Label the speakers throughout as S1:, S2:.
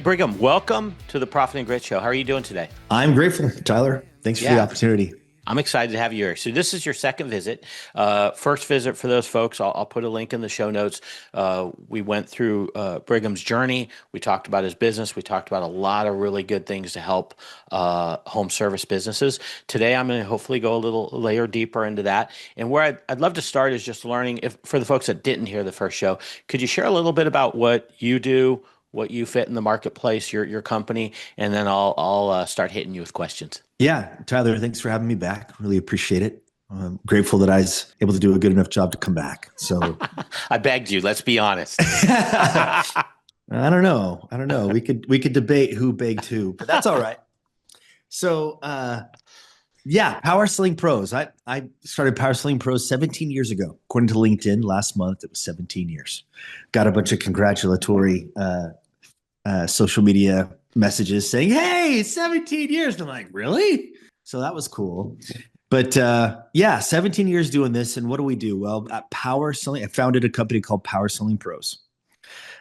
S1: Hey, Brigham, welcome to the Profit and Grit Show. How are you doing today?
S2: I'm grateful, Tyler. Thanks for the opportunity.
S1: I'm excited to have you here. So this is your second visit. First visit for those folks, I'll put a link in the show notes. We went through Brigham's journey. We talked about his business. We talked about a lot of really good things to help home service businesses. Today, I'm going to hopefully go a little layer deeper into that. And where I'd love to start is just learning, if for the folks that didn't hear the first show, could you share a little bit about what you do, what you fit in the marketplace, your company, and then I'll start hitting you with questions.
S2: Yeah, Tyler, thanks for having me back. Really appreciate it. I'm grateful that I was able to do a good enough job to come back. So
S1: I begged you. Let's be honest.
S2: I don't know. We could debate who begged who, but that's all right. So Power Selling Pros. I started Power Selling Pros 17 years ago. According to LinkedIn, last month it was 17 years. Got a bunch of congratulatory social media messages saying, "Hey, 17 years." And I'm like, really? So that was cool. But 17 years doing this. And what do we do? Well, at Power Selling, I founded a company called Power Selling Pros.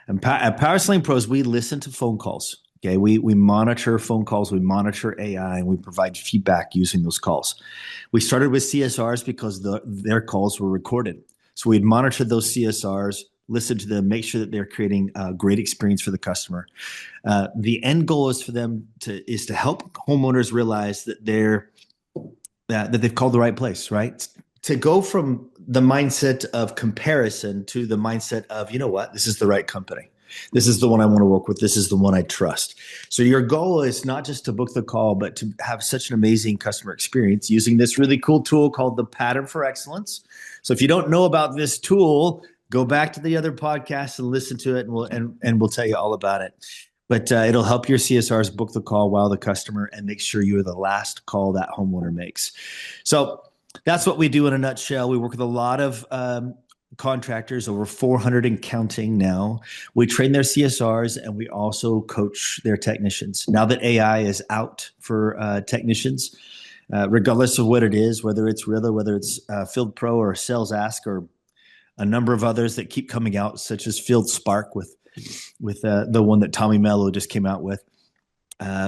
S2: And at Power Selling Pros, we listen to phone calls. Okay, we monitor phone calls, we monitor AI, and we provide feedback using those calls. We started with CSRs because their calls were recorded. So we'd monitor those CSRs, listen to them, make sure that they're creating a great experience for the customer. The end goal is for them to help homeowners realize that that they've called the right place, right? To go from the mindset of comparison to the mindset of, you know what, this is the right company. This is the one I want to work with. This is the one I trust. So your goal is not just to book the call, but to have such an amazing customer experience using this really cool tool called the Pattern for Excellence. So if you don't know about this tool, go back to the other podcasts and listen to it, and we'll tell you all about it. But it'll help your CSRs book the call while the customer and make sure you're the last call that homeowner makes. So that's what we do in a nutshell. We work with a lot of contractors, over 400 and counting now. We train their CSRs, and we also coach their technicians. Now that AI is out for technicians, regardless of what it is, whether it's Rilla, whether it's Field Pro or Sales Ask, or a number of others that keep coming out, such as Field Spark with the one that Tommy Mello just came out with.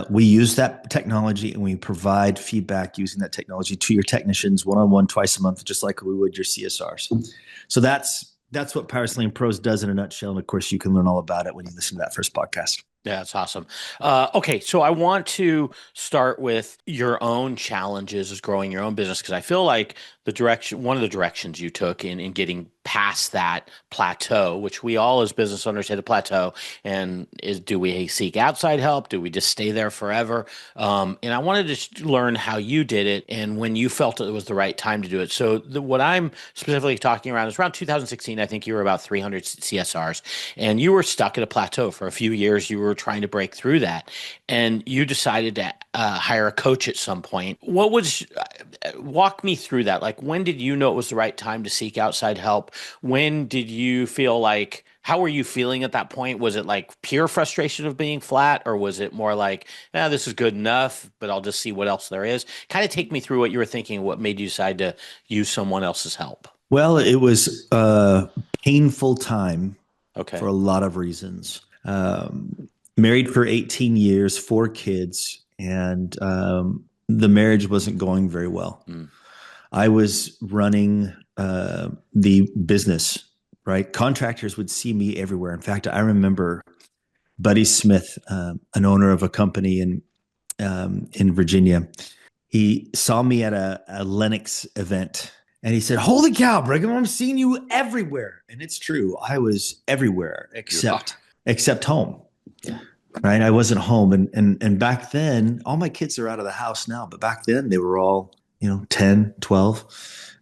S2: We use that technology, and we provide feedback using that technology to your technicians one-on-one twice a month, just like we would your CSRs. So that's what Power Selling Pros does in a nutshell. And of course, you can learn all about it when you listen to that first podcast.
S1: Yeah, that's awesome. Okay, so I want to start with your own challenges as growing your own business, because I feel like one of the directions you took in getting past that plateau, which we all as business owners hit a plateau, and do we seek outside help? Do we just stay there forever? And I wanted to learn how you did it and when you felt it was the right time to do it. So what I'm specifically talking around is around 2016. I think you were about 300 CSRs, and you were stuck at a plateau for a few years. You were trying to break through that, and you decided to hire a coach at some point. Walk me through that. Like, when did you know it was the right time to seek outside help? When did you feel like, how were you feeling at that point? Was it like pure frustration of being flat, or was it more like, this is good enough, but I'll just see what else there is? Kind of take me through what you were thinking, what made you decide to use someone else's help.
S2: Well, it was a painful time
S1: Okay.
S2: for a lot of reasons. Married for 18 years, 4 kids, and the marriage wasn't going very well. I was running the business, right? Contractors would see me everywhere. In fact, I remember Buddy Smith, an owner of a company in Virginia. He saw me at a Lennox event, and he said, "Holy cow, Brigham, I'm seeing you everywhere." And it's true. I was everywhere except home.
S1: Yeah.
S2: Right. I wasn't home. And back then, all my kids are out of the house now, but back then they were all, 10, 12.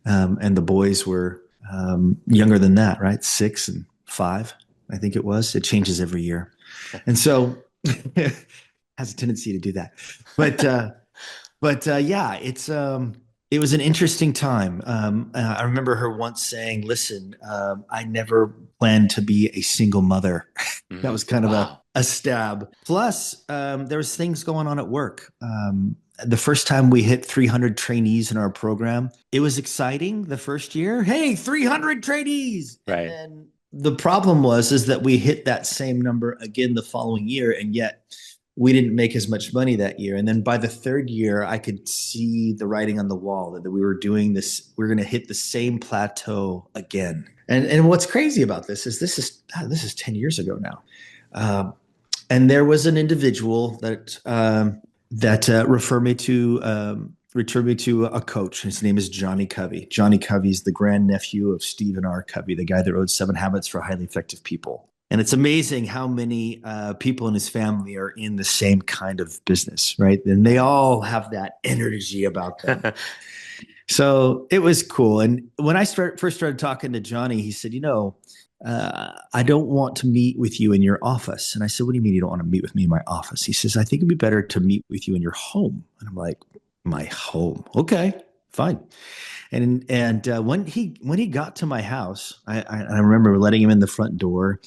S2: And the boys were younger than that, right? 6 and 5, I think it was. It changes every year. And so has a tendency to do that. But it was an interesting time. I remember her once saying, "Listen, I never planned to be a single mother." That was kind of a stab. Plus, there was things going on at work. The first time we hit 300 trainees in our program, it was exciting the first year. Hey, 300 trainees.
S1: Right.
S2: And then the problem is that we hit that same number again the following year, and yet we didn't make as much money that year. And then by the third year, I could see the writing on the wall that we were doing this. We're going to hit the same plateau again. And what's crazy about this is 10 years ago now. And there was an individual that referred me to a coach. His name is Johnny Covey. Johnny Covey is the grandnephew of Stephen R. Covey, the guy that wrote 7 Habits for Highly Effective People. And it's amazing how many people in his family are in the same kind of business, right? And they all have that energy about them. So it was cool. And when I first started talking to Johnny, he said, I don't want to meet with you in your office. And I said, what do you mean you don't want to meet with me in my office? He says, I think it'd be better to meet with you in your home. And I'm like, my home? Okay, fine. And when he got to my house, I remember letting him in the front door.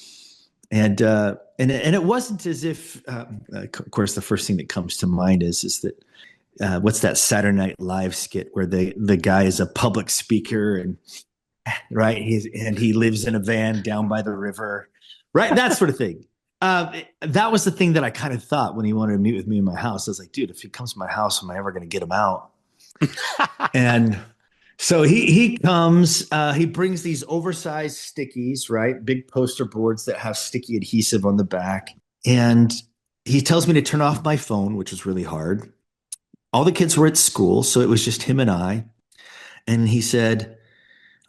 S2: And it wasn't as if, of course, the first thing that comes to mind is that what's that Saturday Night Live skit where the guy is a public speaker and right he lives in a van down by the river, right? That sort of thing. That was the thing that I kind of thought when he wanted to meet with me in my house. I was like, dude, if he comes to my house, am I ever going to get him out? And so he comes, he brings these oversized stickies, right? Big poster boards that have sticky adhesive on the back. And he tells me to turn off my phone, which was really hard. All the kids were at school, so it was just him and I. And he said,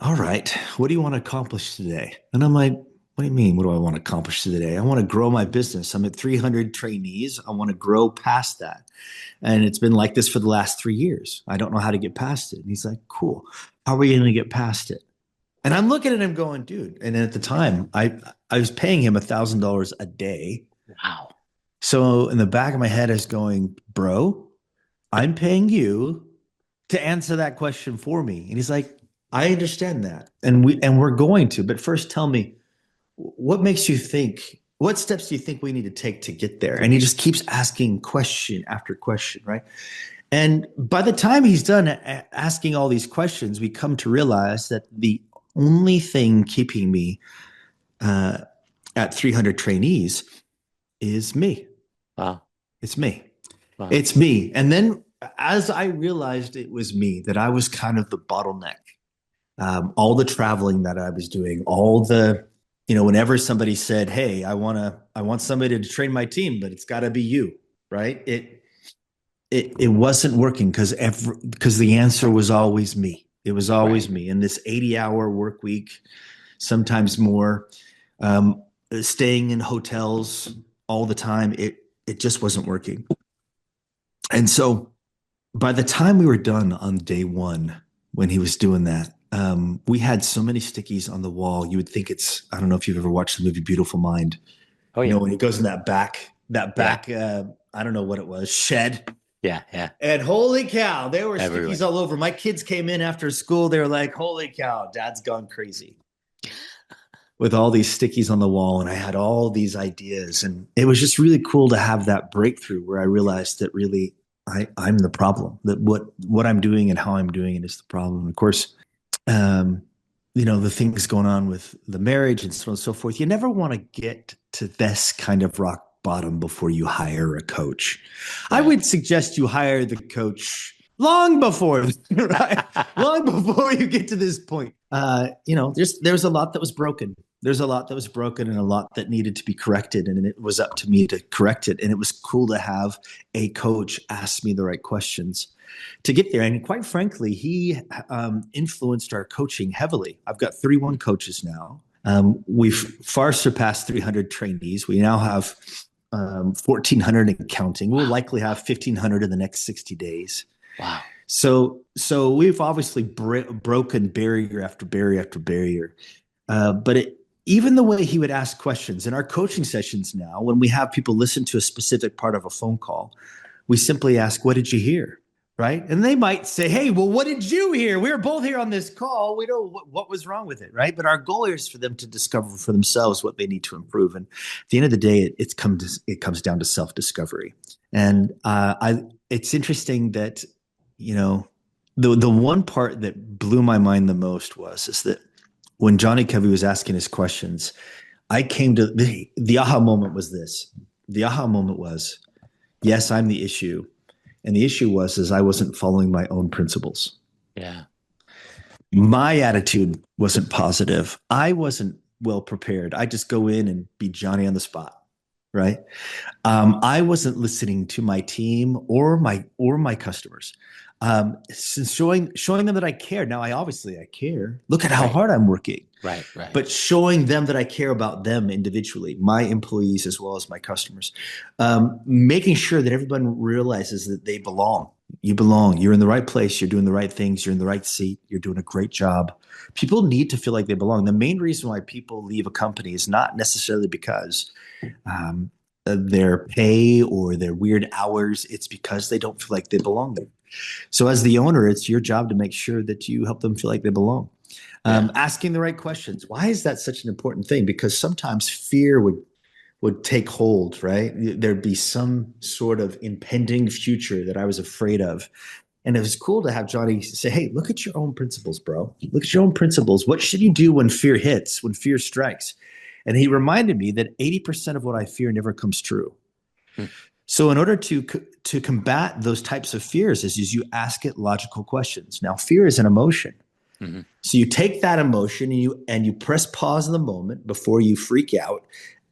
S2: all right, what do you want to accomplish today? And I'm like, what do you mean? What do I want to accomplish today? I want to grow my business. I'm at 300 trainees. I want to grow past that. And it's been like this for the last 3 years. I don't know how to get past it. And he's like, cool. How are you going to get past it? And I'm looking at him going, dude. And at the time, I was paying him $1,000 a day.
S1: Wow.
S2: So in the back of my head is going, bro, I'm paying you to answer that question for me. And he's like, I understand that. And we're going to, but first tell me, what steps do you think we need to take to get there? And he just keeps asking question after question, right? And by the time he's done asking all these questions, we come to realize that the only thing keeping me at 300 trainees is me.
S1: Wow.
S2: It's me.
S1: Wow.
S2: It's me. And then as I realized it was me, that I was kind of the bottleneck, all the traveling that I was doing, all the, whenever somebody said, hey, I want somebody to train my team, but it's got to be you, right? It wasn't working because the answer was always me. It was always me. In this 80-hour work week, sometimes more, staying in hotels all the time, it just wasn't working. And so by the time we were done on day one, when he was doing that, we had so many stickies on the wall. You would think I don't know if you've ever watched the movie Beautiful Mind.
S1: Oh, yeah.
S2: When he goes in that back, I don't know what it was, shed.
S1: Yeah. Yeah.
S2: And holy cow, there were
S1: Everywhere.
S2: stickies all over. My kids came in after school. They were like, holy cow, dad's gone crazy with all these stickies on the wall. And I had all these ideas. And it was just really cool to have that breakthrough where I realized that really I'm the problem, that what I'm doing and how I'm doing it is the problem. And of course, the things going on with the marriage and so on and so forth. You never want to get to this kind of rock bottom before you hire a coach. Right. I would suggest you hire the coach long before, right? Long before you get to this point. There's a lot that was broken. There's a lot that was broken and a lot that needed to be corrected. And it was up to me to correct it. And it was cool to have a coach ask me the right questions to get there. And quite frankly, he influenced our coaching heavily. I've got 31 coaches now. We've far surpassed 300 trainees. We now have 1,400 and counting. We'll likely have 1,500 in the next 60 days.
S1: Wow.
S2: So we've obviously broken barrier after barrier after barrier. But even the way he would ask questions in our coaching sessions now, when we have people listen to a specific part of a phone call, we simply ask, what did you hear? Right. And they might say, hey, well, what did you hear? We were both here on this call. We know what was wrong with it. Right. But our goal is for them to discover for themselves what they need to improve. And at the end of the day, it comes down to self-discovery. And it's interesting that, the one part that blew my mind the most is that when Johnny Covey was asking his questions, I came to the aha moment was this. The aha moment was, yes, I'm the issue. And the issue was is I wasn't following my own principles.
S1: Yeah.
S2: My attitude wasn't positive. I wasn't well prepared. I just go in and be Johnny on the spot, right? I wasn't listening to my team or my customers. Since showing them that I care. Now I care. Look at how
S1: Right.
S2: hard I'm working.
S1: Right. Right.
S2: But showing them that I care about them individually, my employees as well as my customers, making sure that everyone realizes that they belong. You belong. You're in the right place. You're doing the right things. You're in the right seat. You're doing a great job. People need to feel like they belong. The main reason why people leave a company is not necessarily because um, their pay or their weird hours. It's because they don't feel like they belong there. So as the owner, it's your job to make sure that you help them feel like they belong.
S1: Yeah.
S2: Asking the right questions. Why is that such an important thing? Because sometimes fear would take hold, right? There'd be some sort of impending future that I was afraid of. And it was cool to have Johnny say, hey, look at your own principles, bro. Look at your own principles. What should you do when fear hits, when fear strikes? And he reminded me that 80% of what I fear never comes true.
S1: Hmm.
S2: So in order to combat those types of fears is you ask it logical questions. Now, fear is an emotion.
S1: Mm-hmm.
S2: So you take that emotion and you press pause in the moment before you freak out.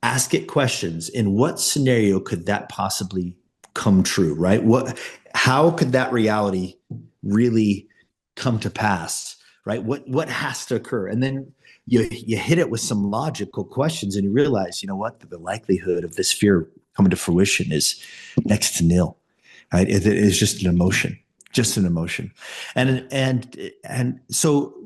S2: Ask it questions. In what scenario could that possibly come true? Right? How could that reality really come to pass? Right? What has to occur? And then you hit it with some logical questions, and you realize, you know what, the likelihood of this fear coming to fruition is next to nil. Right? It is just an emotion, just an emotion,
S1: Yeah.
S2: and so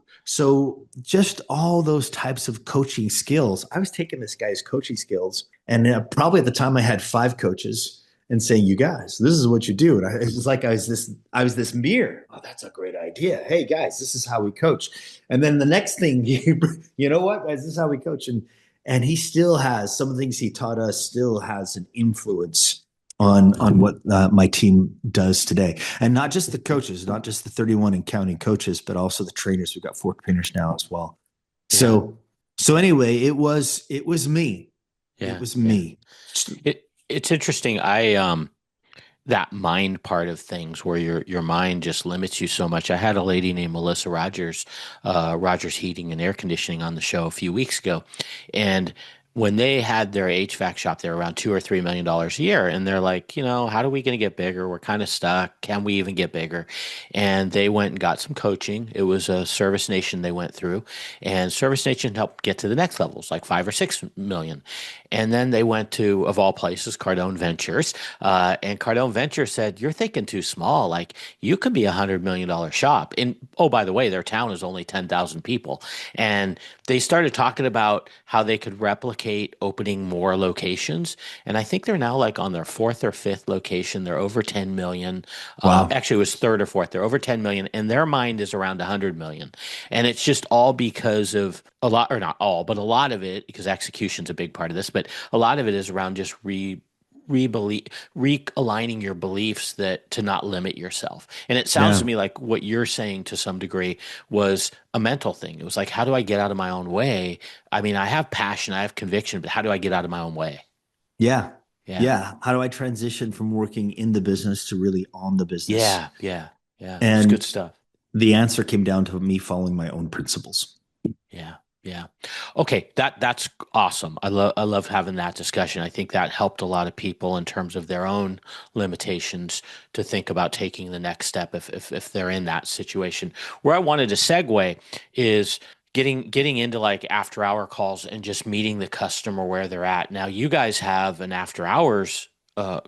S2: just all those types of coaching skills. I was taking this guy's coaching skills, and probably at the time I had 5 coaches, and saying, "You guys, this is what you do." And it was like I was this mirror. Oh, that's a great idea. Hey guys, this is how we coach. And then the next thing, you know what, guys, this is how we coach. And he still has some of the things he taught us still has an influence on what my team does today, and not just the coaches, not just the 31 and counting coaches, but also the trainers. We've got 4 trainers now as well.
S1: Yeah.
S2: So anyway, it was me. It
S1: Yeah.
S2: was
S1: Yeah.
S2: me.
S1: It's interesting. That mind part of things where your mind just limits you so much. I had a lady named Melissa Rogers, Rogers Heating and Air Conditioning on the show a few weeks ago, and when they had their HVAC shop, they were around $2 or $3 million a year, and they're like, how are we going to get bigger? We're kind of stuck. Can we even get bigger? And they went and got some coaching. It was a Service Nation they went through, and Service Nation helped get to the next levels, like 5 or 6 million. And then they went to, of all places, Cardone Ventures. And Cardone Ventures said, "You're thinking too small. Like you could be $100 million shop." And oh, by the way, their town is only 10,000 people. And they started talking about how they could replicate opening more locations. And I think they're now like on their fourth or fifth location. They're over 10 million.
S2: Wow.
S1: Actually, it was third or fourth. They're over 10 million, and their mind is around 100 million. And it's just all because of a lot, or not all, but a lot of it, because execution's a big part of this, but a lot of it is around just realigning your beliefs that to not limit yourself. And it sounds to
S2: Yeah.
S1: me like what you're saying to some degree was a mental thing. It was like, how do I get out of my own way? I mean, I have passion, I have conviction, but how do I get out of my own way?
S2: Yeah.
S1: Yeah.
S2: Yeah. How do I transition from working in the business to really on the business?
S1: Yeah. Yeah. Yeah. It's good
S2: And
S1: stuff.
S2: the answer came down to me following my own principles.
S1: Yeah. Yeah. Okay, that's awesome. I love having that discussion. I think that helped a lot of people in terms of their own limitations to think about taking the next step if they're in that situation. Where I wanted to segue is getting into like after hour calls and just meeting the customer where they're at. Now you guys have an after hours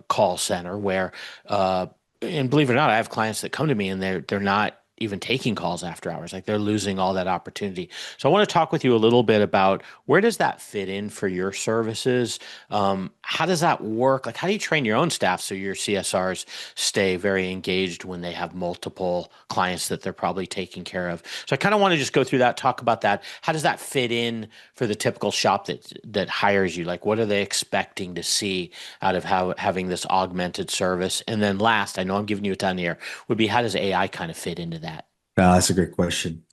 S1: call center where and believe it or not, I have clients that come to me and they're not even taking calls after hours. Like they're losing all that opportunity. So I want to talk with you a little bit about where does that fit in for your services? How does that work? Like, how do you train your own staff so your CSRs stay very engaged when they have multiple clients that they're probably taking care of? So I kind of want to just go through that, talk about that. How does that fit in for the typical shop that hires you? Like, what are they expecting to see out of having this augmented service? And then last, I know I'm giving you a ton here, would be how does AI kind of fit into that?
S2: That's a great question.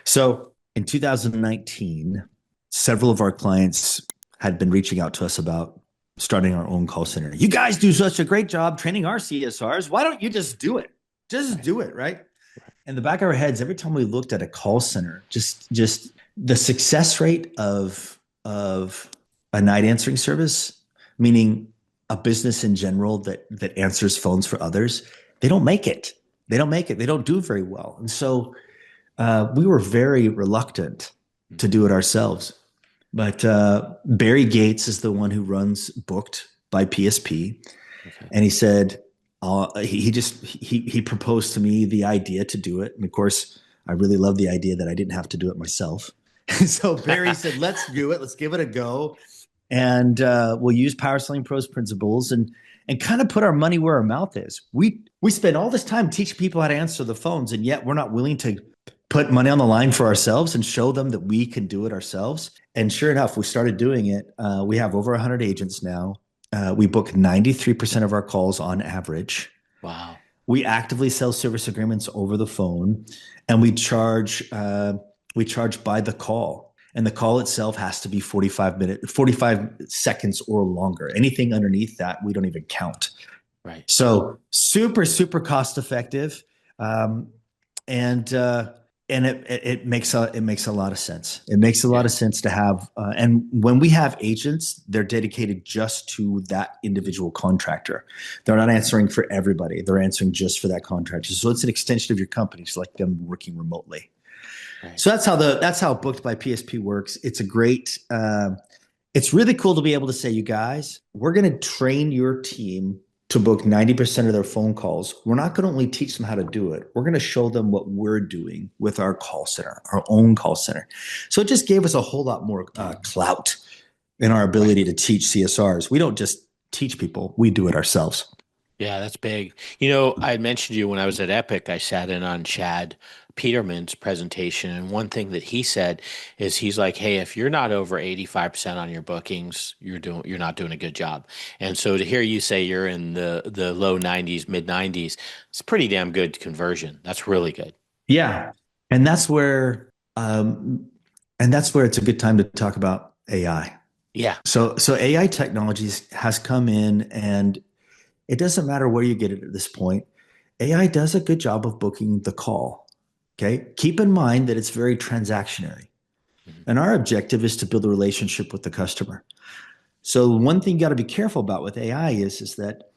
S2: So in 2019, several of our clients had been reaching out to us about starting our own call center. You guys do such a great job training our CSRs. Why don't you just do it? Just do it, right? In the back of our heads, every time we looked at a call center, just the success rate of a night answering service, meaning a business in general that answers phones for others, they don't make it. They don't make it. They don't do very well. And so we were very reluctant to do it ourselves. But Barry Gates is the one who runs Booked by PSP.
S1: Okay.
S2: And he said, he proposed to me the idea to do it. And of course, I really love the idea that I didn't have to do it myself. So Barry said, let's do it. Let's give it a go. And we'll use Power Selling Pros principles and kind of put our money where our mouth is. We spend all this time teaching people how to answer the phones, and yet we're not willing to put money on the line for ourselves and show them that we can do it ourselves. And sure enough, we started doing it. We have over 100 agents now. We book 93% of our calls on average.
S1: Wow.
S2: We actively sell service agreements over the phone, and we charge by the call. And the call itself has to be 45 seconds or longer. Anything underneath that, we don't even count.
S1: Right.
S2: So super, super cost effective. And it makes a lot of sense. It makes a lot of sense to have, and when we have agents, they're dedicated just to that individual contractor. They're not answering for everybody. They're answering just for that contractor. So it's an extension of your company. It's like them working remotely. Right. So that's how Booked by PSP works. It's a great, it's really cool to be able to say, you guys, we're going to train your team to book 90% of their phone calls. We're not going to only teach them how to do it. We're going to show them what we're doing with our call center, our own call center. So it just gave us a whole lot more clout in our ability to teach CSRs. We don't just teach people, we do it ourselves.
S1: Yeah, that's big. You know, I had mentioned to you when I was at Epic, I sat in on Chad Peterman's presentation, and one thing that he said is he's like, "Hey, if you're not over 85% on your bookings, you're not doing a good job." And so to hear you say you're in the low 90s, mid 90s, it's pretty damn good conversion. That's really good.
S2: Yeah, and that's where it's a good time to talk about AI.
S1: Yeah.
S2: So AI technologies has come in, and it doesn't matter where you get it at this point. AI does a good job of booking the call. Okay. Keep in mind that it's very transactionary. Mm-hmm. And our objective is to build a relationship with the customer. So one thing you got to be careful about with AI is that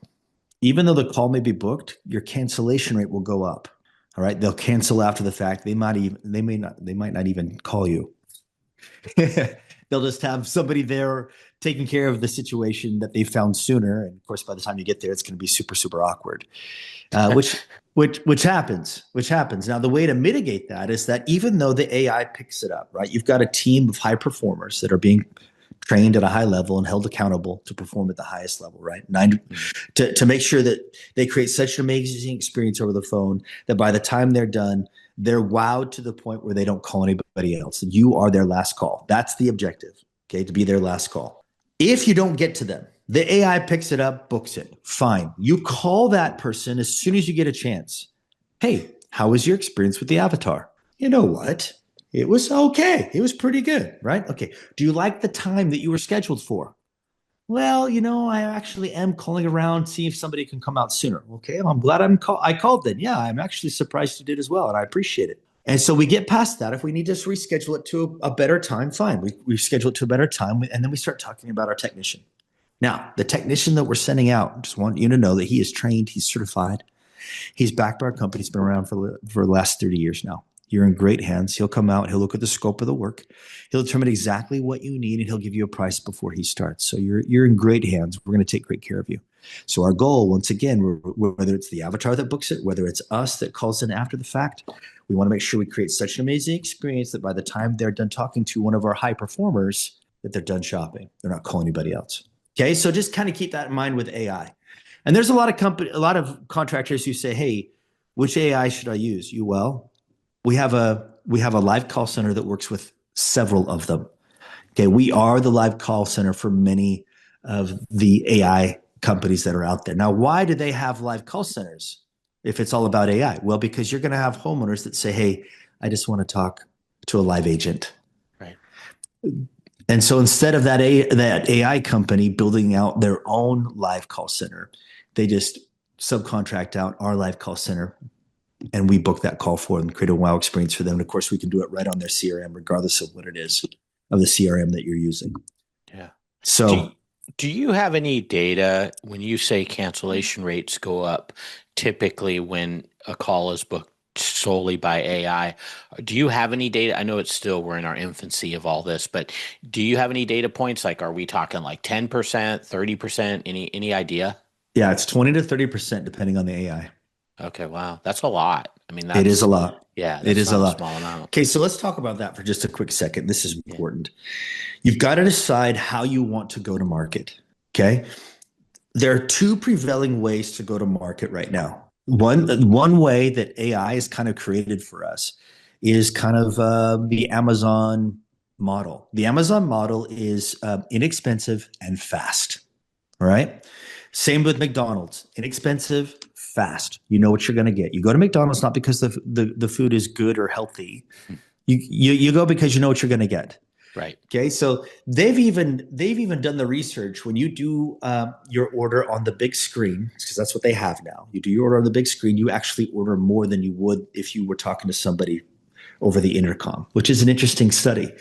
S2: even though the call may be booked, your cancellation rate will go up. All right. They'll cancel after the fact. They might not even call you. They'll just have somebody there taking care of the situation that they found sooner. And of course, by the time you get there, it's going to be super, super awkward, which happens. Now, the way to mitigate that is that even though the AI picks it up, right, you've got a team of high performers that are being trained at a high level and held accountable to perform at the highest level, right? To make sure that they create such an amazing experience over the phone that by the time they're done, they're wowed to the point where they don't call anybody else. You are their last call. That's the objective, okay, to be their last call. If you don't get to them, the AI picks it up, books it. Fine. You call that person as soon as you get a chance. Hey, how was your experience with the avatar? You know what? It was okay. It was pretty good, right? Okay. Do you like the time that you were scheduled for? Well, I actually am calling around, see if somebody can come out sooner. Okay, well, I'm glad I called then. Yeah, I'm actually surprised you did as well, and I appreciate it. And so we get past that. If we need to reschedule it to a better time, fine. We schedule it to a better time, and then we start talking about our technician. Now, the technician that we're sending out, just want you to know that he is trained, he's certified, he's backed by our company, he's been around for the last 30 years now. You're in great hands. He'll come out. He'll look at the scope of the work. He'll determine exactly what you need, and he'll give you a price before he starts. So you're in great hands. We're going to take great care of you. So our goal, once again, whether it's the avatar that books it, whether it's us that calls in after the fact, we want to make sure we create such an amazing experience that by the time they're done talking to one of our high performers, that they're done shopping. They're not calling anybody else. Okay, so just kind of keep that in mind with AI. And there's a lot of contractors who say, "Hey, which AI should I use?" We have a live call center that works with several of them. Okay, we are the live call center for many of the AI companies that are out there. Now, why do they have live call centers if it's all about AI? Well, because you're going to have homeowners that say, "Hey, I just want to talk to a live agent.
S1: Right.
S2: And so instead of that AI company building out their own live call center, they just subcontract out our live call center, and we book that call for them, create a wow experience for them. And of course, we can do it right on their CRM, regardless of what it is of the CRM that you're using.
S1: Yeah. Do
S2: So
S1: do you have any data when you say cancellation rates go up typically when a call is booked solely by AI? Do you have any data? I know it's still we're in our infancy of all this, but do you have any data points? Like, are we talking like 10%, 30%? Any idea?
S2: yeah, it's 20 to 30% depending on the AI.
S1: Okay, wow. That's a lot. I mean,
S2: It is a
S1: that's
S2: lot.
S1: yeah,
S2: It
S1: that's
S2: is a
S1: not a
S2: lot.
S1: small amount.
S2: Okay, so let's talk about that for just a quick second. This is
S1: Yeah.
S2: important. You've got to decide how you want to go to market. Okay. There are two prevailing ways to go to market right now. One way that AI is kind of created for us is kind of the Amazon model. The Amazon model is inexpensive and fast. All right. Same with McDonald's. Inexpensive, fast. You know what you're going to get. You go to McDonald's not because the food is good or healthy. You go because you know what you're going to get.
S1: Right.
S2: Okay, so they've even done the research. When you do your order on the big screen, because that's what they have now. You do your order on the big screen, you actually order more than you would if you were talking to somebody over the intercom, which is an interesting study.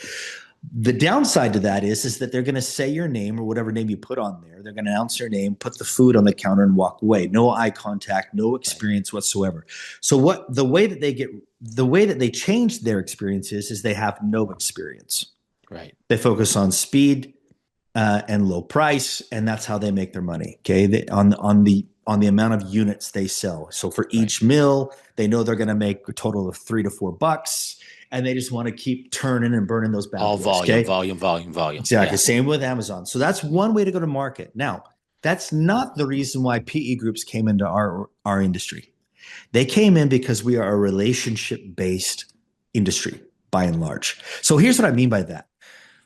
S2: The downside to that is that they're going to say your name or whatever name you put on there. They're going to announce your name, put the food on the counter, and walk away. No eye contact, no experience whatsoever. So the way that they change their experiences is they have no experience.
S1: Right.
S2: They focus on speed and low price, and that's how they make their money. Okay, on the amount of units they sell. So for each meal, they know they're going to make a total of $3 to $4, and they just want to keep turning and burning those bad
S1: All
S2: boys.
S1: volume,
S2: Okay,
S1: volume, volume, volume.
S2: exactly.
S1: Yeah.
S2: Same with Amazon. So that's one way to go to market. Now, that's not the reason why PE groups came into our industry. They came in because we are a relationship based industry by and large. So here's what I mean by that.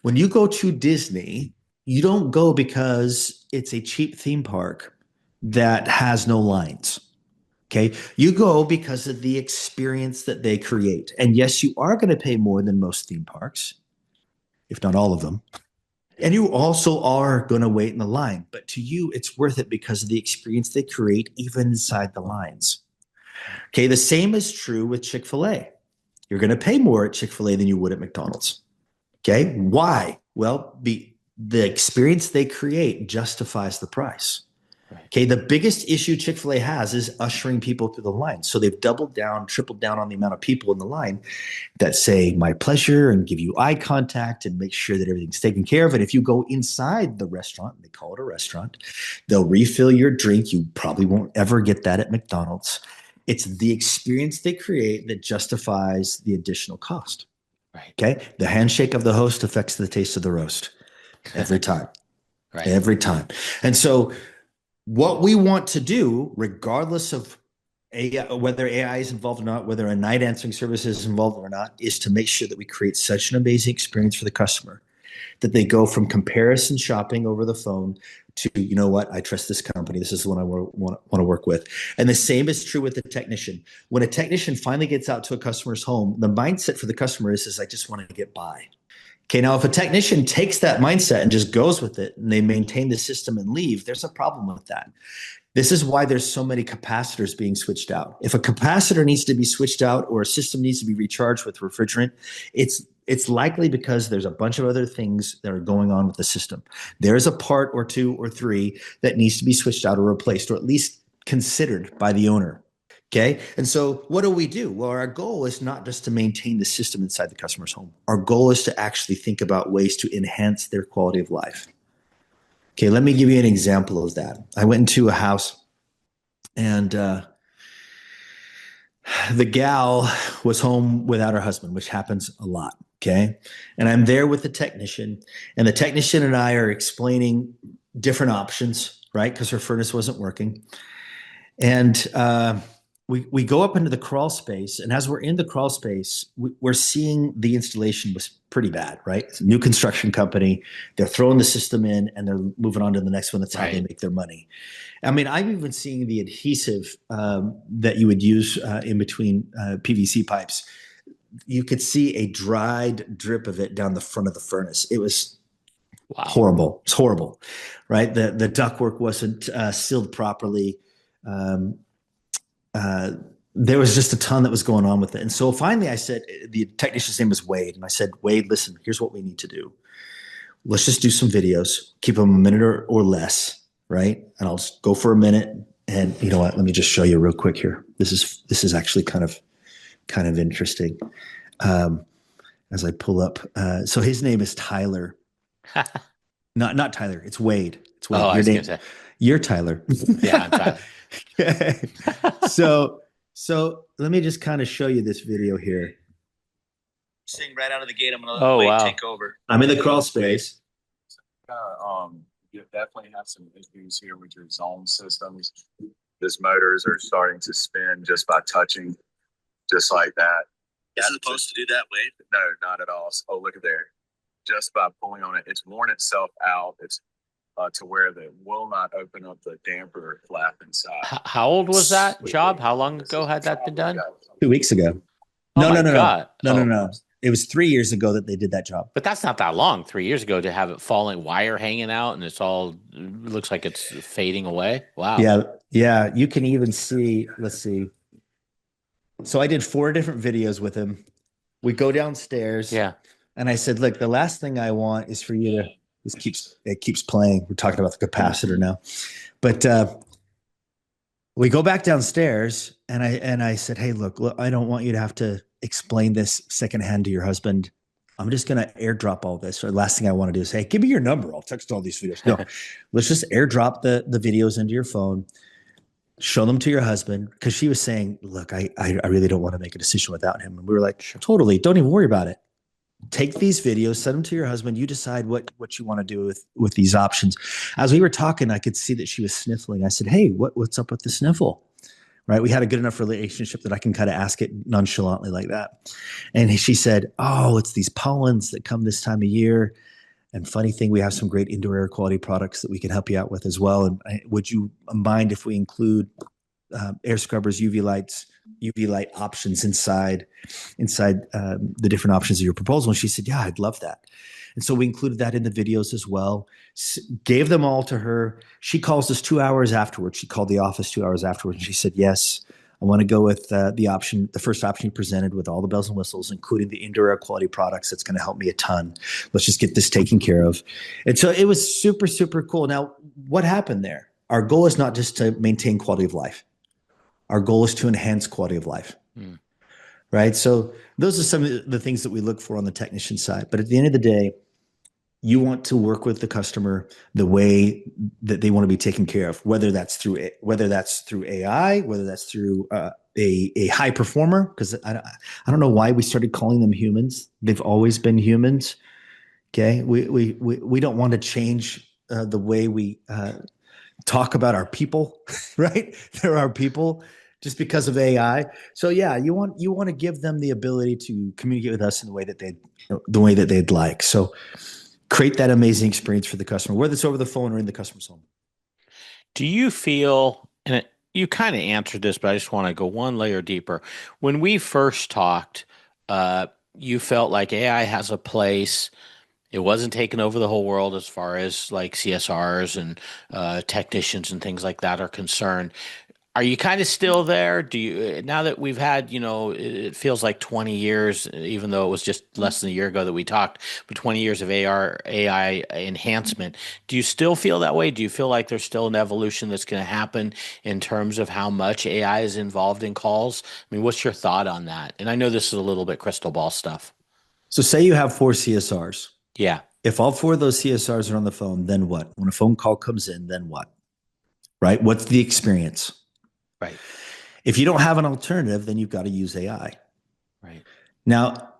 S2: When you go to Disney, you don't go because it's a cheap theme park that has no lines. Okay. You go because of the experience that they create. And yes, you are going to pay more than most theme parks, if not all of them. And you also are going to wait in the line. But to you, it's worth it because of the experience they create, even inside the lines. Okay. The same is true with Chick-fil-A. You're going to pay more at Chick-fil-A than you would at McDonald's. Okay. Why? Well, the experience they create justifies the price.
S1: Right.
S2: Okay. The biggest issue Chick-fil-A has is ushering people through the line. So they've doubled down, tripled down on the amount of people in the line that say, my pleasure, and give you eye contact and make sure that everything's taken care of. And if you go inside the restaurant, they call it a restaurant, they'll refill your drink. You probably won't ever get that at McDonald's. It's the experience they create that justifies the additional cost.
S1: Right.
S2: Okay. The handshake of the host affects the taste of the roast every time.
S1: Right.
S2: Every time. And so, what we want to do, regardless of whether AI is involved or not, whether a night answering service is involved or not, is to make sure that we create such an amazing experience for the customer that they go from comparison shopping over the phone to, you know what, I trust this company. This is the one I want to work with. And the same is true with the technician. When a technician finally gets out to a customer's home, the mindset for the customer is I just want to get by. Okay, now if a technician takes that mindset and just goes with it and they maintain the system and leave, there's a problem with that. This is why there's so many capacitors being switched out. If a capacitor needs to be switched out or a system needs to be recharged with refrigerant, it's likely because there's a bunch of other things that are going on with the system. There's a part or two or three that needs to be switched out or replaced, or at least considered by the owner. Okay. And so what do? Well, our goal is not just to maintain the system inside the customer's home. Our goal is to actually think about ways to enhance their quality of life. Okay. Let me give you an example of that. I went into a house and the gal was home without her husband, which happens a lot. Okay. And I'm there with the technician, and the technician and I are explaining different options, right? Because her furnace wasn't working. And we go up into the crawl space, and as we're in the crawl space, we're seeing the installation was pretty bad, right? It's a new construction company. They're throwing the system in and they're moving on to the next one. That's how they make their money. I mean, I'm even seeing the adhesive that you would use in between PVC pipes. you could see a dried drip of it down the front of the furnace. It was
S1: Wow.
S2: horrible. It's horrible, right? The ductwork wasn't sealed properly. Um, there was just a ton that was going on with it. And so finally I said, the technician's name was Wade. And I said, Wade, listen, here's what we need to do. Let's just do some videos, keep them a minute or less, right? And I'll just go for a minute. And you know what? Let me just show you real quick here. This is actually kind of interesting. As I pull up, so his name is Tyler. Not Tyler. It's Wade. It's Wade.
S1: Oh,
S2: Your name. You're Tyler.
S1: Yeah, I'm Tyler.
S2: Okay. So let me just kind of show you this video here. Saying right out of the gate, I'm going to let Wade take over. I'm in the crawl space.
S3: You definitely have some issues here with your zone systems. These motors are starting to spin just by touching, just like that.
S2: Is it supposed to do that, Wade?
S3: No, not at all. Oh, look at there. Just by pulling on it, it's worn itself out. It's to where it will not open up the damper flap inside.
S1: How old was that job? How long ago had that been done?
S2: 2 weeks ago. No. It was 3 years ago that they did that job.
S1: But that's not that long. 3 years ago to have it falling wire hanging out and it looks like it's fading away. Wow.
S2: Yeah. You can even see, let's see. So I did 4 different videos with him. We go downstairs.
S1: Yeah.
S2: And I said, look, the last thing I want is for you to, it keeps playing. We're talking about the capacitor now. But we go back downstairs and I said, hey, look, I don't want you to have to explain this secondhand to your husband. I'm just going to airdrop all this. Or the last thing I want to do is, hey, give me your number. I'll text all these videos. No, let's just airdrop the videos into your phone. Show them to your husband. Because she was saying, look, I really don't want to make a decision without him. And we were like, totally. Don't even worry about it. Take these videos, send them to your husband. You decide what you want to do with these options. As we were talking, I could see that she was sniffling. I said, hey, what's up with the sniffle? Right. We had a good enough relationship that I can kind of ask it nonchalantly like that. And she said, oh, it's these pollens that come this time of year. And funny thing, we have some great indoor air quality products that we can help you out with as well. And would you mind if we include air scrubbers, UV light options inside the different options of your proposal? And she said, yeah, I'd love that. And so we included that in the videos as well, gave them all to her. She calls us 2 hours afterwards. She called the office 2 hours afterwards. And she said, yes, I want to go with the first option you presented with all the bells and whistles, including the indoor air quality products. That's going to help me a ton. Let's just get this taken care of. And so it was super, super cool. Now, what happened there? Our goal is not just to maintain quality of life. Our goal is to enhance quality of life. Right? So those are some of the things that we look for on the technician side. But at the end of the day, you want to work with the customer the way that they want to be taken care of, whether that's through AI, whether that's through a high performer. Because I don't know why we started calling them humans. They've always been humans. Okay, we don't want to change the way we talk about our people, right? They're our people just because of AI. So yeah, you want to give them the ability to communicate with us in the way that they'd like. So create that amazing experience for the customer, whether it's over the phone or in the customer's home.
S1: Do you feel, and you kind of answered this, but I just want to go one layer deeper. When we first talked, you felt like AI has a place. It wasn't taking over the whole world as far as like CSRs and technicians and things like that are concerned. Are you kind of still there? Do you, now that we've had, it feels like 20 years, even though it was just less than a year ago that we talked, but 20 years of AI enhancement. Do you still feel that way? Do you feel like there's still an evolution that's going to happen in terms of how much AI is involved in calls? I mean, what's your thought on that? And I know this is a little bit crystal ball stuff.
S2: So say you have 4 CSRs.
S1: Yeah.
S2: If all 4 of those CSRs are on the phone, then what? When a phone call comes in, then what? Right? What's the experience?
S1: Right.
S2: If you don't have an alternative, then you've got to use AI.
S1: Right.
S2: Now,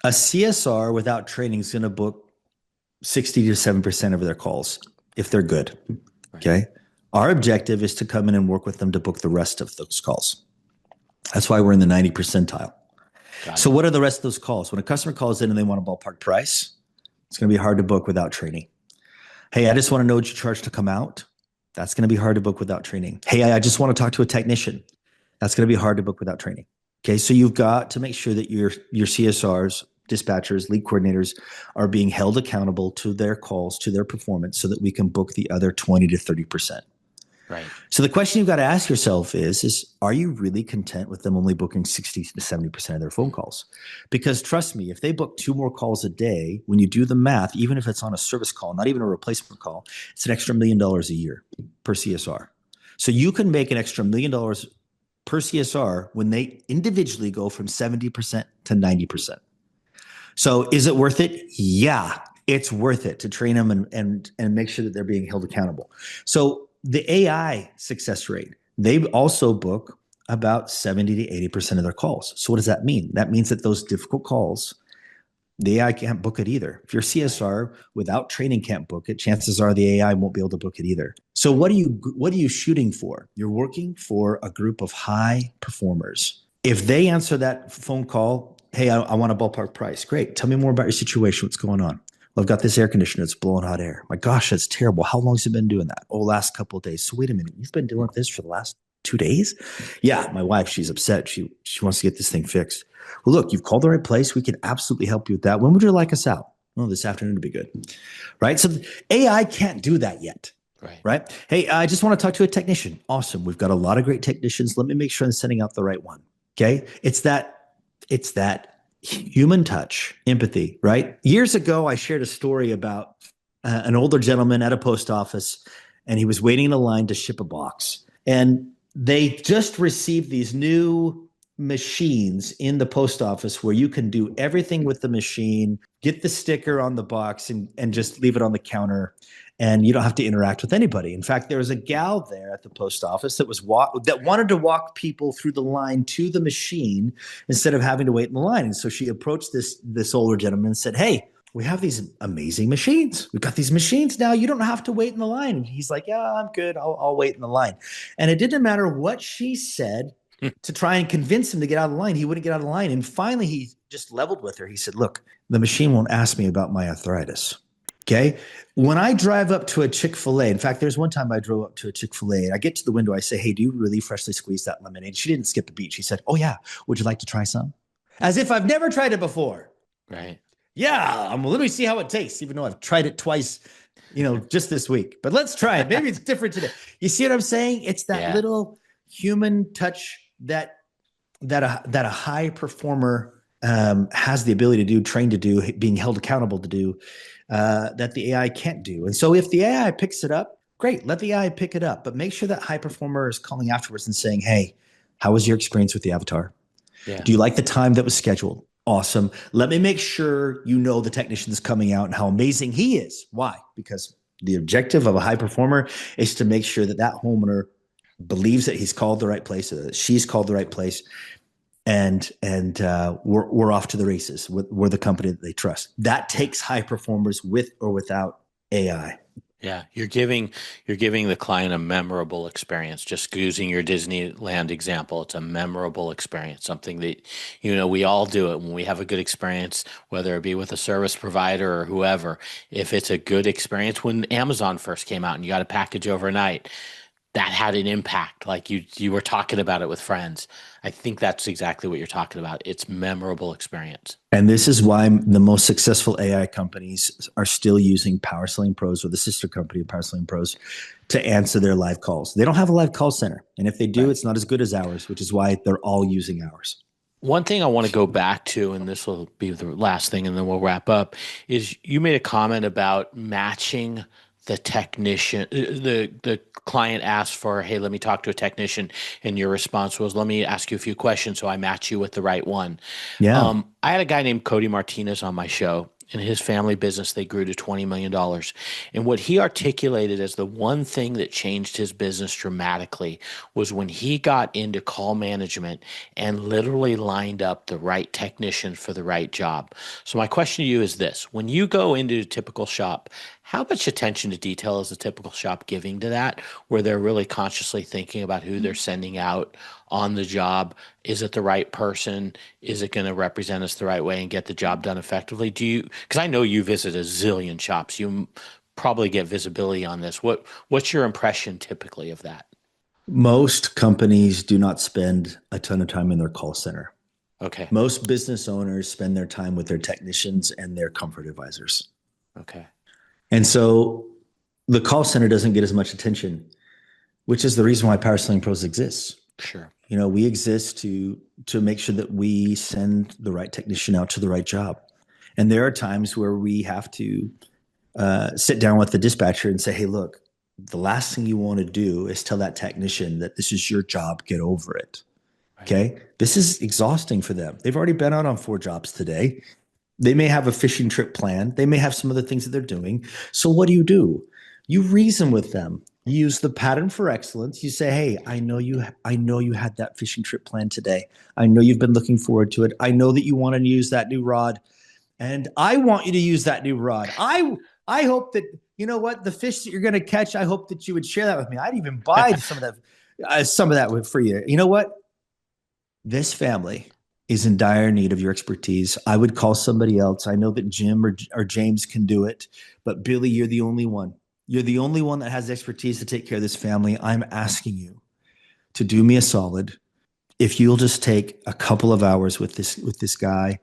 S2: a CSR without training is going to book 60 to 7% of their calls if they're good. Right. Okay. Our objective is to come in and work with them to book the rest of those calls. That's why we're in the 90 percentile. So what are the rest of those calls? When a customer calls in and they want a ballpark price, it's going to be hard to book without training. Hey, I just want to know what you charge to come out. That's going to be hard to book without training. Hey, I just want to talk to a technician. That's going to be hard to book without training. Okay, so you've got to make sure that your CSRs, dispatchers, lead coordinators are being held accountable to their calls, to their performance, so that we can book the other 20 to 30%.
S1: Right.
S2: So the question you've got to ask yourself is are you really content with them only booking 60 to 70% of their phone calls? Because trust me, if they book 2 more calls a day, when you do the math, even if it's on a service call, not even a replacement call, it's an extra $1 million a year per CSR. So you can make an extra $1 million per CSR when they individually go from 70% to 90%. So is it worth it? Yeah, it's worth it to train them and make sure that they're being held accountable. So the AI success rate, they also book about 70 to 80% of their calls. So what does that mean? That means that those difficult calls, the AI can't book it either. If your CSR without training can't book it, chances are the AI won't be able to book it either. So what are you shooting for? You're working for a group of high performers. If they answer that phone call, hey, I want a ballpark price. Great. Tell me more about your situation. What's going on? Well, I've got this air conditioner. It's blowing hot air. My gosh, that's terrible. How long has it been doing that? Oh, last couple of days. So wait a minute. You've been doing this for the last 2 days? Yeah, my wife, she's upset. She wants to get this thing fixed. Well, look, you've called the right place. We can absolutely help you with that. When would you like us out? Oh, this afternoon would be good. Right? So AI can't do that yet. Right? Hey, I just want to talk to a technician. Awesome. We've got a lot of great technicians. Let me make sure I'm sending out the right one. Okay? It's that human touch, empathy, right? Years ago, I shared a story about an older gentleman at a post office, and he was waiting in a line to ship a box. And they just received these new machines in the post office where you can do everything with the machine, get the sticker on the box and just leave it on the counter. And you don't have to interact with anybody. In fact, there was a gal there at the post office that wanted to walk people through the line to the machine instead of having to wait in the line. And so she approached this older gentleman and said, "Hey, we have these amazing machines. We've got these machines now. You don't have to wait in the line." And he's like, "Yeah, I'm good. I'll wait in the line." And it didn't matter what she said to try and convince him to get out of the line. He wouldn't get out of the line. And finally, he just leveled with her. He said, "Look, the machine won't ask me about my arthritis." Okay. When I drive up to a Chick-fil-A, in fact, there's one time I drove up to a Chick-fil-A and I get to the window. I say, "Hey, do you really freshly squeeze that lemonade?" She didn't skip a beat. She said, "Oh yeah. Would you like to try some?" As if I've never tried it before.
S1: Right.
S2: Yeah. Let me see how it tastes, even though I've tried it twice, just this week, but let's try it. Maybe it's different today. You see what I'm saying? It's that little human touch that a high performer has the ability to do, trained to do, being held accountable to do, that the AI can't do. And so if the AI picks it up, great, let the AI pick it up, but make sure that high performer is calling afterwards and saying, "Hey, how was your experience with the avatar?
S1: Yeah.
S2: Do you like the time that was scheduled? Awesome. Let me make sure the technician is coming out and how amazing he is." Why? Because the objective of a high performer is to make sure that homeowner believes that he's called the right place, that she's called the right place, and we're off to the races. We're the company that they trust. That takes high performers with or without AI.
S1: Yeah, you're giving the client a memorable experience. Just using your Disneyland example, it's a memorable experience, something that we all do it when we have a good experience, whether it be with a service provider or whoever. If it's a good experience, when Amazon first came out and you got a package overnight, that had an impact. Like you were talking about it with friends. I think that's exactly what you're talking about. It's memorable experience.
S2: And this is why the most successful AI companies are still using PowerSling Pros, or the sister company of PowerSling Pros, to answer their live calls. They don't have a live call center. And if they do, It's not as good as ours, which is why they're all using ours.
S1: One thing I want to go back to, and this will be the last thing, and then we'll wrap up, is you made a comment about matching the technician. The client asked for, "Hey, let me talk to a technician," and your response was, "Let me ask you a few questions so I match you with the right one."
S2: Yeah.
S1: I had a guy named Cody Martinez on my show. In his family business, they grew to $20 million. And what he articulated as the one thing that changed his business dramatically was when he got into call management and literally lined up the right technician for the right job. So my question to you is this: when you go into a typical shop, how much attention to detail is a typical shop giving to that, where they're really consciously thinking about who they're sending out on the job? Is it the right person? Is it going to represent us the right way and get the job done effectively? Because I know you visit a zillion shops, you probably get visibility on this. What's your impression typically of that?
S2: Most companies do not spend a ton of time in their call center.
S1: Okay.
S2: Most business owners spend their time with their technicians and their comfort advisors.
S1: Okay.
S2: And so the call center doesn't get as much attention, which is the reason why Power Selling Pros exists.
S1: Sure.
S2: We exist to make sure that we send the right technician out to the right job. And there are times where we have to sit down with the dispatcher and say, hey, look, the last thing you want to do is tell that technician that this is your job, get over it.
S1: Right.
S2: Okay. This is exhausting for them. They've already been out on 4 jobs today. They may have a fishing trip planned. They may have some other things that they're doing. So what do? You reason with them. You use the pattern for excellence. You say, hey, I know you had that fishing trip planned today. I know you've been looking forward to it. I know that you want to use that new rod. And I want you to use that new rod. I hope that, the fish that you're going to catch, I hope that you would share that with me. I'd even buy some of that for you. You know what? This family is in dire need of your expertise. I would call somebody else. I know that Jim or James can do it, but Billy, you're the only one. You're the only one that has the expertise to take care of this family. I'm asking you to do me a solid. If you'll just take a couple of hours with this guy,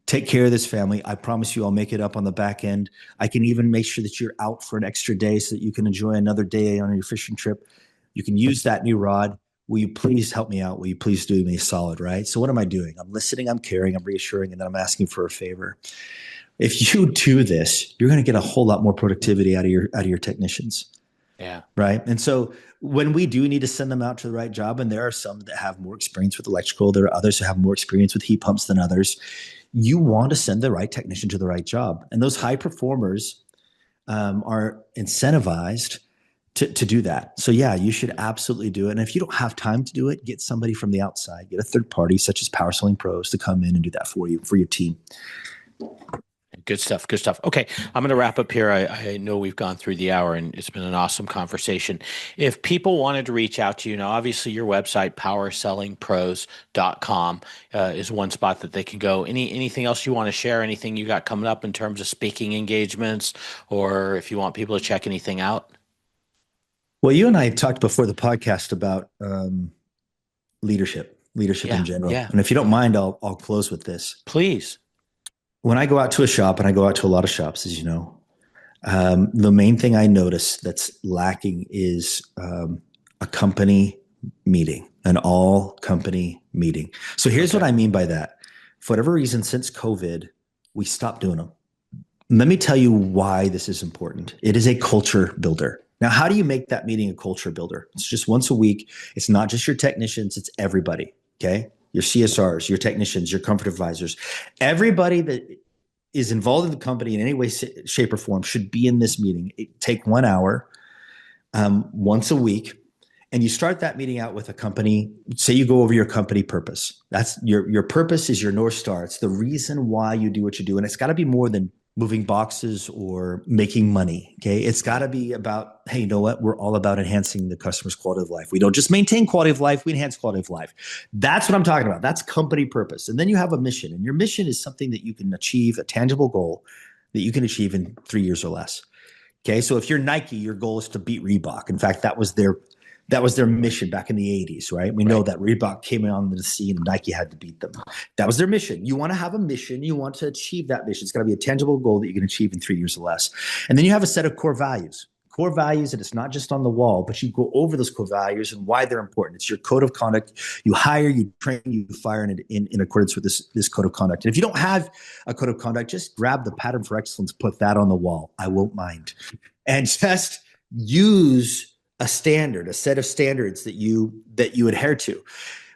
S2: take care of this family. I promise you I'll make it up on the back end. I can even make sure that you're out for an extra day so that you can enjoy another day on your fishing trip. You can use that new rod. Will you please help me out? Will you please do me a solid, right? So what am I doing? I'm listening, I'm caring, I'm reassuring, and then I'm asking for a favor. If you do this, you're going to get a whole lot more productivity out of your technicians.
S1: Yeah.
S2: Right. And so when we do need to send them out to the right job, and there are some that have more experience with electrical, there are others who have more experience with heat pumps than others. You want to send the right technician to the right job. And those high performers are incentivized to do that. So yeah, you should absolutely do it. And if you don't have time to do it, get somebody from the outside, get a third party such as Power Selling Pros to come in and do that for you, for your team.
S1: Good stuff. Good stuff. Okay. I'm going to wrap up here. I know we've gone through the hour and it's been an awesome conversation. If people wanted to reach out to you now, obviously your website, powersellingpros.com, is one spot that they can go. Anything else you want to share? Anything you got coming up in terms of speaking engagements, or if you want people to check anything out?
S2: Well, you and I talked before the podcast about leadership in general.
S1: Yeah.
S2: And if you don't mind, I'll close with this.
S1: Please.
S2: When I go out to a shop, and I go out to a lot of shops, as you know, the main thing I notice that's lacking is a company meeting, an all company meeting. So here's what I mean by that. For whatever reason, since COVID, we stopped doing them. Let me tell you why this is important. It is a culture builder. Now, how do you make that meeting a culture builder? It's just once a week. It's not just your technicians, it's everybody. Okay. Your CSRs, your technicians, your comfort advisors, everybody that is involved in the company in any way, shape, or form should be in this meeting. Take 1 hour once a week, and you start that meeting out with a company. Say you go over your company purpose. That's your purpose is your North Star. It's the reason why you do what you do, and it's got to be more than moving boxes or making money. Okay. It's got to be about, hey, you know what? We're all about enhancing the customer's quality of life. We don't just maintain quality of life, we enhance quality of life. That's what I'm talking about. That's company purpose. And then you have a mission, and your mission is something that you can achieve, a tangible goal that you can achieve in 3 years or less. Okay. So if you're Nike, your goal is to beat Reebok. In fact, that was their mission back in the 80s, right? We know that Reebok came on the scene and Nike had to beat them. That was their mission. You want to have a mission. You want to achieve that mission. It's got to be a tangible goal that you can achieve in 3 years or less. And then you have a set of core values. Core values, and it's not just on the wall, but you go over those core values and why they're important. It's your code of conduct. You hire, you train, you fire in accordance with this code of conduct. And if you don't have a code of conduct, just grab the pattern for excellence, put that on the wall. I won't mind. And just use a standard, a set of standards that you adhere to.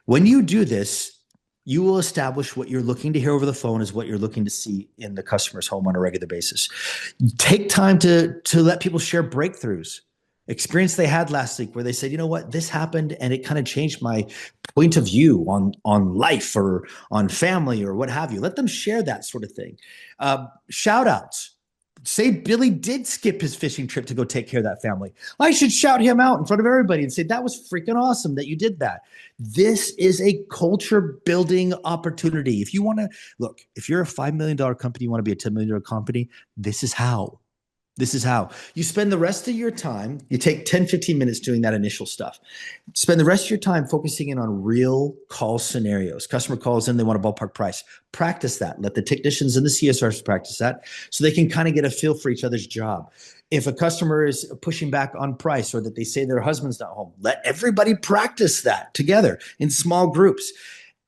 S2: When you do this, you will establish what you're looking to hear over the phone is what you're looking to see in the customer's home on a regular basis. Take time to let people share breakthroughs, experience they had last week where they said, you know what, this happened and it kind of changed my point of view on life or on family or what have you. Let them share that sort of thing. Shout outs. Say Billy did skip his fishing trip to go take care of that family. I should shout him out in front of everybody and say, that was freaking awesome that you did that. This is a culture building opportunity. If you want to look, if you're a $5 million company, you want to be a $10 million company, this is how. This is how you spend the rest of your time. You take 10, 15 minutes doing that initial stuff. Spend the rest of your time focusing in on real call scenarios. Customer calls in, they want a ballpark price. Practice that. Let the technicians and the CSRs practice that so they can kind of get a feel for each other's job. If a customer is pushing back on price or that they say their husband's not home, let everybody practice that together in small groups.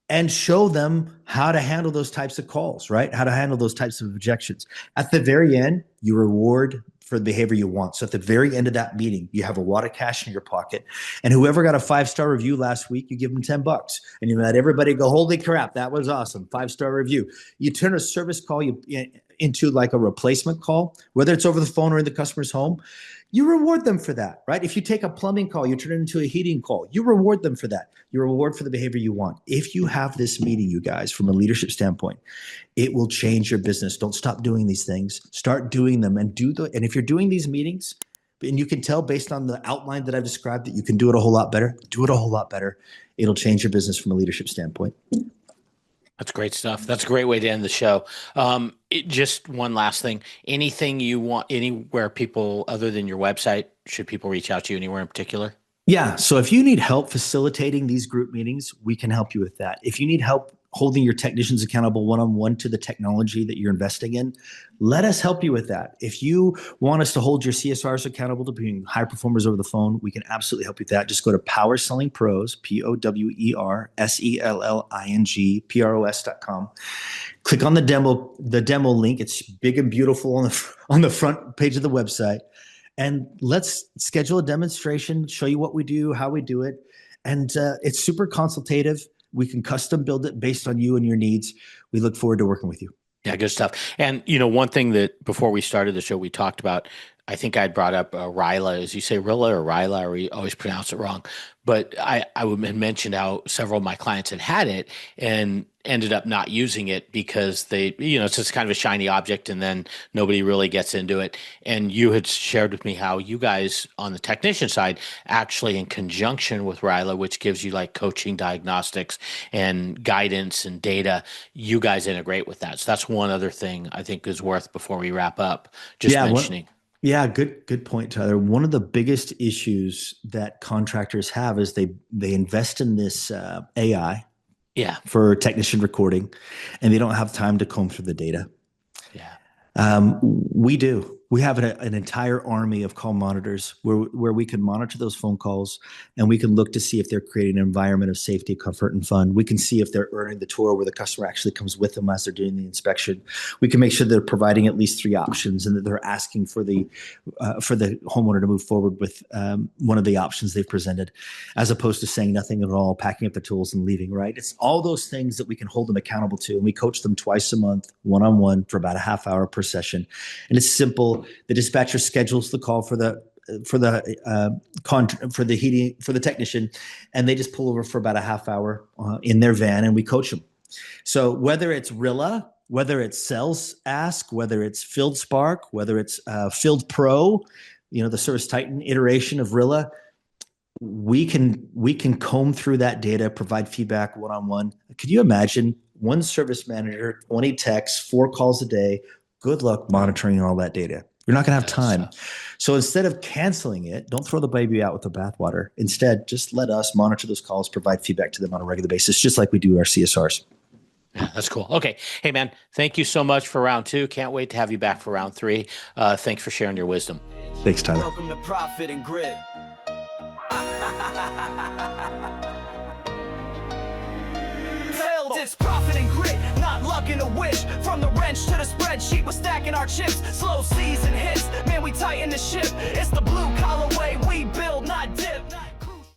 S2: And show them how to handle those types of calls, right? How to handle those types of objections. At the very end, you reward for the behavior you want. So at the very end of that meeting, you have a wad of cash in your pocket. And whoever got a 5-star review last week, you give them $10. And you let everybody go, holy crap, that was awesome. 5-star review. You turn a service call into like a replacement call, whether it's over the phone or in the customer's home. You reward them for that, right? If you take a plumbing call, you turn it into a heating call. You reward them for that. You reward for the behavior you want. If you have this meeting, you guys, from a leadership standpoint, it will change your business. Don't stop doing these things. Start doing them and and if you're doing these meetings, and you can tell based on the outline that I've described that you can do it a whole lot better, do it a whole lot better. It'll change your business from a leadership standpoint.
S1: That's great stuff. That's a great way to end the show. Just one last thing. Anything you want, anywhere people other than your website, should people reach out to you anywhere in particular?
S2: Yeah. So if you need help facilitating these group meetings, we can help you with that. If you need help holding your technicians accountable one-on-one to the technology that you're investing in, let us help you with that. If you want us to hold your CSRs accountable to being high performers over the phone, we can absolutely help you with that. Just go to Power Selling Pros, PowerSellingPros.com. Click on the demo link. It's big and beautiful on the front page of the website. And let's schedule a demonstration, show you what we do, how we do it. And it's super consultative. We can custom build it based on you and your needs. We look forward to working with you.
S1: Yeah, good stuff. And, one thing that before we started the show, we talked about, I think I'd brought up Ryla. As you say, Rilla or Ryla, or we always pronounce it wrong. But I had mentioned how several of my clients had it and ended up not using it because it's just kind of a shiny object and then nobody really gets into it. And you had shared with me how you guys on the technician side, actually in conjunction with Ryla, which gives you like coaching, diagnostics and guidance and data, you guys integrate with that. So that's one other thing I think is worth before we wrap up, just mentioning.
S2: Yeah, good point, Tyler. One of the biggest issues that contractors have is they invest in this AI for technician recording, and they don't have time to comb through the data.
S1: Yeah.
S2: We do. We have an entire army of call monitors where we can monitor those phone calls, and we can look to see if they're creating an environment of safety, comfort, and fun. We can see if they're earning the tour where the customer actually comes with them as they're doing the inspection. We can make sure they're providing at least 3 options and that they're asking for the homeowner to move forward with one of the options they've presented, as opposed to saying nothing at all, packing up the tools and leaving, right? It's all those things that we can hold them accountable to. And we coach them twice a month, one-on-one, for about a half hour per session. And it's simple. The dispatcher schedules the call for the technician, and they just pull over for about a half hour in their van, and we coach them. So whether it's Rilla, whether it's Sales Ask, whether it's Field Spark, whether it's Field Pro, the Service Titan iteration of Rilla, we can comb through that data, provide feedback one-on-one. Could you imagine one service manager, 20 techs, 4 calls a day? Good luck monitoring all that data. You're not going to have time. So instead of canceling it, don't throw the baby out with the bathwater. Instead, just let us monitor those calls, provide feedback to them on a regular basis, just like we do our CSRs.
S1: Yeah, that's cool. Okay. Hey, man, thank you so much for round 2. Can't wait to have you back for round 3. Thanks for sharing your wisdom.
S2: Thanks, Tyler.
S4: Welcome to Profit and Grit. It's profit and grit, not luck and a wish. From the wrench to the spreadsheet, we're stacking our chips. Slow season hits, man, we tighten the ship. It's the blue